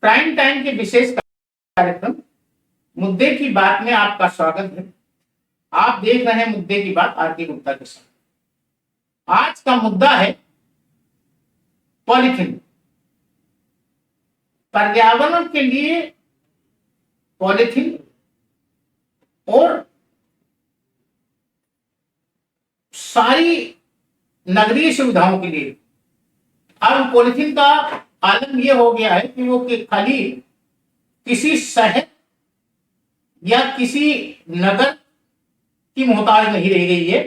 Prime time के विशेष कार्यक्रम मुद्दे की बात में आपका स्वागत है। आप देख रहे हैं मुद्दे की बात आरती गुप्ता के साथ। आज का मुद्दा है पॉलीथीन। पर्यावरण के लिए पॉलीथीन और सारी नगरीय सुविधाओं के लिए अब पॉलीथीन का आलम यह हो गया है कि वो खाली किसी शहर या किसी नगर की मोहताज नहीं रह गई है।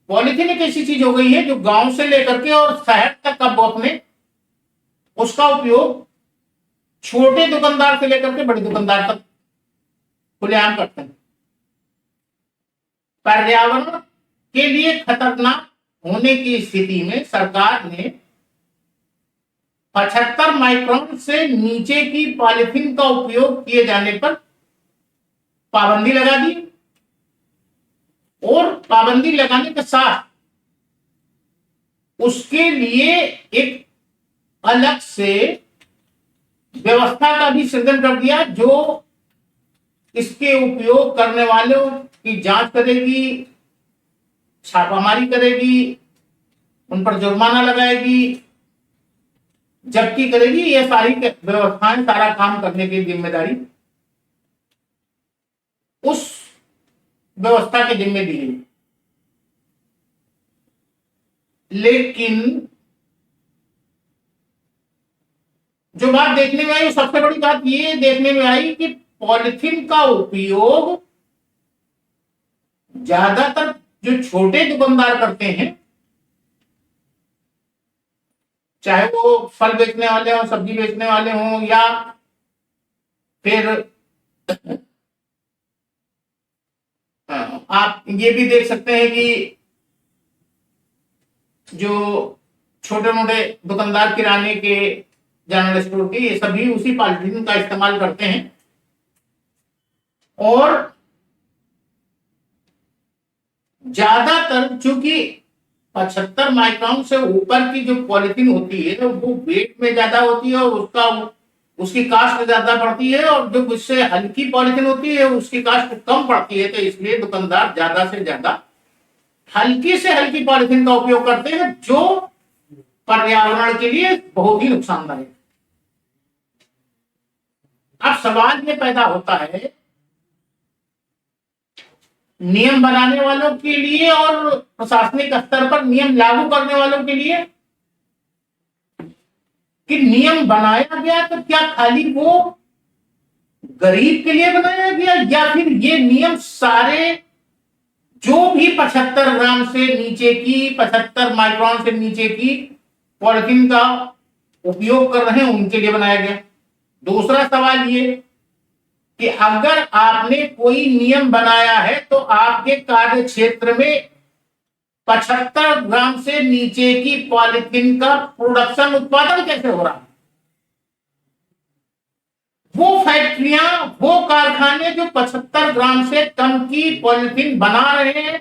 पॉलीथीन एक ऐसी चीज हो गई है जो गांव से लेकर के और शहर तक अब अपने उसका उपयोग छोटे दुकानदार से लेकर के बड़े दुकानदार तक खुलेआम करते हैं। पर्यावरण के लिए खतरनाक होने की स्थिति में सरकार ने 75 माइक्रोन से नीचे की पॉलीथीन का उपयोग किए जाने पर पाबंदी लगा दी और पाबंदी लगाने के साथ उसके लिए एक अलग से व्यवस्था का भी सृजन कर दिया जो इसके उपयोग करने वालों की जांच करेगी, छापामारी करेगी, उन पर जुर्माना लगाएगी, जब्ती करेगी। ये सारी व्यवस्थाएं, सारा काम करने की जिम्मेदारी उस व्यवस्था के जिम्मे दी गई। लेकिन जो बात देखने में आई, सबसे बड़ी बात ये देखने में आई कि पॉलीथीन का उपयोग ज्यादातर जो छोटे दुकानदार करते हैं, चाहे वो फल बेचने वाले हों, सब्जी बेचने वाले हों, या फिर आप ये भी देख सकते हैं कि जो छोटे मोटे दुकानदार किराने के, जनरल स्टोर के, ये सभी उसी पॉलीथीन का इस्तेमाल करते हैं। और ज्यादातर चूंकि 75 माइक्रोन से ऊपर की जो पॉलीथीन होती है वो वेट में ज्यादा होती है और उसकी कास्ट ज्यादा पड़ती है, और जो उससे हल्की पॉलीथीन होती है उसकी कास्ट कम पड़ती है। तो इसलिए दुकानदार ज्यादा से ज्यादा हल्की से हल्की पॉलीथीन का उपयोग करते हैं जो पर्यावरण के लिए बहुत ही नुकसानदायक। अब सवाल ये पैदा होता है नियम बनाने वालों के लिए और प्रशासनिक स्तर पर नियम लागू करने वालों के लिए कि नियम बनाया गया तो क्या खाली वो गरीब के लिए बनाया गया, या फिर ये नियम सारे जो भी 75 ग्राम से नीचे की, 75 माइक्रोन से नीचे की पॉलीथीन का उपयोग कर रहे हैं उनके लिए बनाया गया। दूसरा सवाल ये कि अगर आपने कोई नियम बनाया है तो आपके कार्य क्षेत्र में 75 ग्राम से नीचे की पॉलीथीन का प्रोडक्शन, उत्पादन कैसे हो रहा है? वो फैक्ट्रियां, वो कारखाने जो 75 ग्राम से कम की पॉलीथीन बना रहे हैं,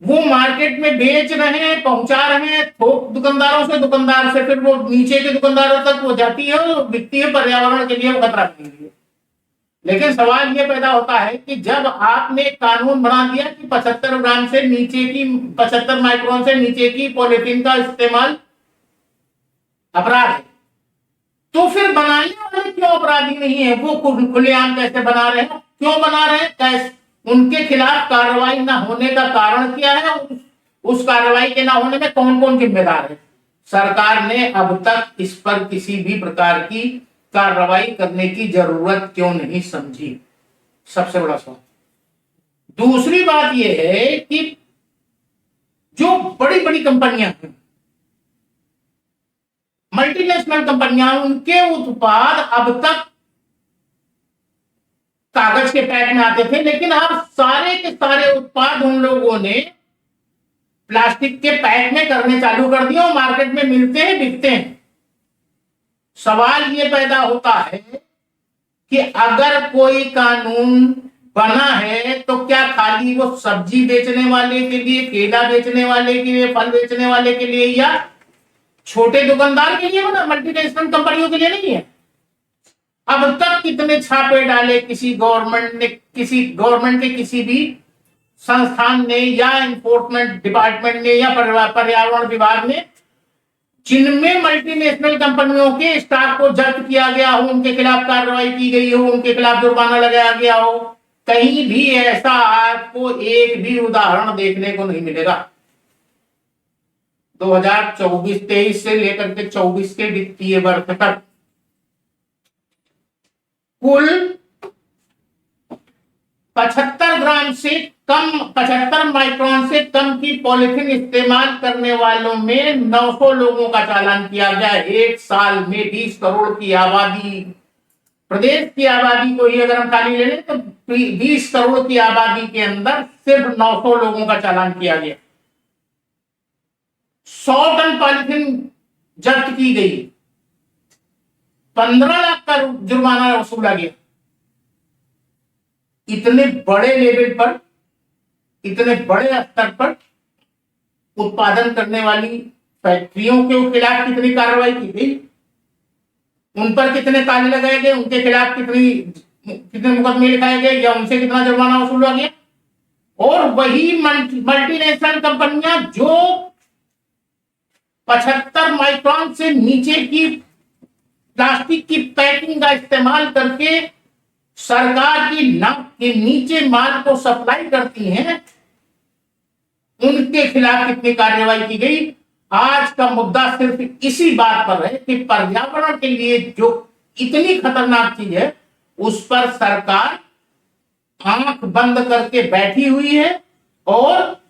वो मार्केट में बेच रहे हैं, पहुंचा रहे हैं थोक दुकानदारों से, दुकानदार से फिर वो नीचे के दुकानदारों तक वो जाती है और बिकती है। पर्यावरण के लिए वो खतरा के लिए। लेकिन सवाल ये पैदा होता है कि जब आपने कानून बना दिया कि 75 ग्राम से नीचे की, 75 माइक्रोन से नीचे की पॉलीथीन का इस्तेमाल अपराध है, तो फिर बनाने वाले क्यों अपराधी नहीं है? वो खुलेआम कैसे बना रहे हैं, क्यों बना रहे हैं, कैसे? उनके खिलाफ कार्रवाई न होने का कारण क्या है? उस कार्रवाई के ना होने में कौन कौन जिम्मेदार है? सरकार ने अब तक इस पर किसी भी प्रकार की कार्रवाई करने की जरूरत क्यों नहीं समझी? सबसे बड़ा सवाल। दूसरी बात यह है कि जो बड़ी बड़ी कंपनियां हैं, मल्टीनेशनल कंपनियां, उनके उत्पाद अब तक कागज के पैक में आते थे, लेकिन अब सारे के सारे उत्पाद उन लोगों ने प्लास्टिक के पैक में करने चालू कर दिए और मार्केट में मिलते हैं, बिकते हैं। सवाल ये पैदा होता है कि अगर कोई कानून बना है तो क्या खाली वो सब्जी बेचने वाले के लिए, केला बेचने वाले के लिए, फल बेचने वाले के लिए, या छोटे दुकानदार के लिए बना, मल्टीनेशनल कंपनियों के लिए नहीं है? अब तक कितने छापे डाले किसी गवर्नमेंट के किसी भी संस्थान ने या इन्फोर्समेंट डिपार्टमेंट ने या पर्यावरण विभाग ने, जिनमें मल्टीनेशनल कंपनियों के स्टॉक को जब्त किया गया हो, उनके खिलाफ कार्रवाई की गई हो, उनके खिलाफ जुर्माना लगाया गया हो। कहीं भी ऐसा आपको एक भी उदाहरण देखने को नहीं मिलेगा। 2024-23 से लेकर के 24 के वित्तीय वर्ष तक कुल 75 माइक्रोन से कम की पॉलिथीन इस्तेमाल करने वालों में 900 लोगों का चालान किया गया। एक साल में 20 करोड़ की आबादी, प्रदेश की आबादी को ही अगर हम खाली ले लें तो 20 करोड़ की आबादी के अंदर सिर्फ 900 लोगों का चालान किया गया। 100 टन पॉलिथीन जब्त की गई, 15 लाख का जुर्माना वसूला गया। इतने बड़े लेवल पर, इतने बड़े स्तर पर उत्पादन करने वाली फैक्ट्रियों के खिलाफ कितनी कार्रवाई की गई, उन पर कितने ताले लगाए गए, उनके खिलाफ कितने मुकदमे लिखाए गए या उनसे कितना जुर्माना वसूला गया। और वही मल्टीनेशनल कंपनियां जो 75 माइक्रोन से नीचे की प्लास्टिक की पैकिंग का इस्तेमाल करके सरकार की नाक के नीचे माल को सप्लाई करती हैं, उनके खिलाफ कितनी कार्रवाई की गई। आज का मुद्दा सिर्फ इसी बात पर है कि पर्यावरण के लिए जो इतनी खतरनाक चीज है उस पर सरकार आंख बंद करके बैठी हुई है और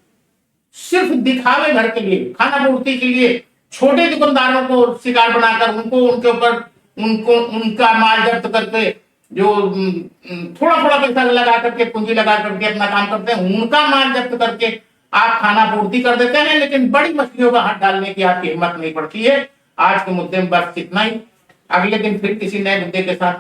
सिर्फ दिखावे भर के लिए, खाना पूर्ति के लिए छोटे दुकानदारों को शिकार बनाकर उनके ऊपर उनका माल जब्त करके, जो थोड़ा थोड़ा पैसा लगा करके, पूंजी लगा करके अपना काम करते हैं, उनका माल जब्त करके आप खाना पूर्ति कर देते हैं, लेकिन बड़ी मछलियों का हाथ डालने की आपकी हिम्मत नहीं पड़ती है। आज के मुद्दे में बस इतना ही। अगले दिन फिर किसी नए मुद्दे के साथ